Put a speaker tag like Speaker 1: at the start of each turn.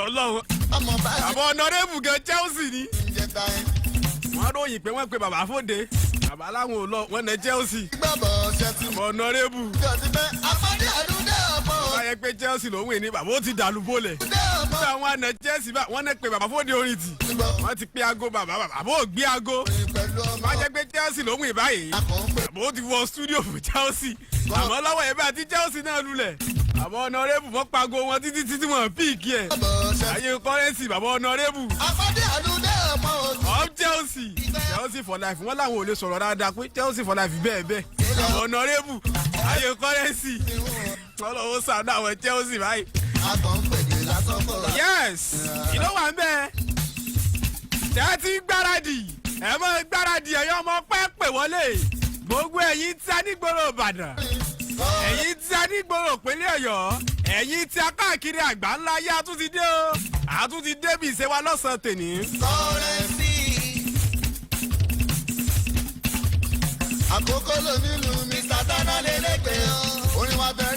Speaker 1: Ọlọ́run. Àbọ̀ ọ̀nàrẹ́bù gan Chelsea ni. Wọ́n ròyìn pé wọ́n pe bàbá Fóde. Bàbá láwọn ò lọ, wọ́n nẹ Chelsea. Àbọ̀ ọ̀nàrẹ́bù. Wọ́n yẹ pé Chelsea ló wìn ní bàbá ó ti dàlú bólẹ̀. Nígbà wọn àna Chelsea bá wọ́n nẹ pé bàbá Fóde orin tì. Wọ́n ti pé aago bàbá ó gbé aago. Wọ́n jẹ́ pé Chelsea ló wìn báyìí. Bàbá ó ti wọ studio fún Chelsea. Àmọ́ lọ́wọ́ yẹn bá ti Chelsea náà lulẹ̀. Bàbá ọ̀nàrẹ́bù wọ́n pago wọn títí wọ́n píìkì ẹ̀. Taye Currency bàbá ọ̀nàrẹ́bù. Of Chelsea for life wọ́n làwọn ò lè sọ̀rọ̀ dáadáa pé Chelsea for life bẹ́ẹ̀ bẹ́ẹ̀. Bàbá ọ̀nàrẹ́bù Taye Currency wọ́n lọ́wọ́ sàánú àwọn Chelsea báyìí. Yes ìlú wà ń bẹ́ẹ̀. Tẹ́ ti gbáradì ẹ̀ mọ́ gbáradì ẹ̀yọ́ ọmọ pẹ́ wọlé. Gbogbo ẹ̀yin tí a nígboro Ìbàdàn. Ẹ̀yin tí a nígboro ìpínlẹ̀ Ọ̀yọ́. Ẹ̀yin tí a káàkiri àgbà ńlá yá tún ti dé o. Àtún ti débi ìṣe wa lọ́sàn-án tèní.
Speaker 2: Currency. Àkókò ló nílùú Mr. Dada lélẹ́gbẹ̀ẹ́ o. Orin wa bẹ̀rẹ̀.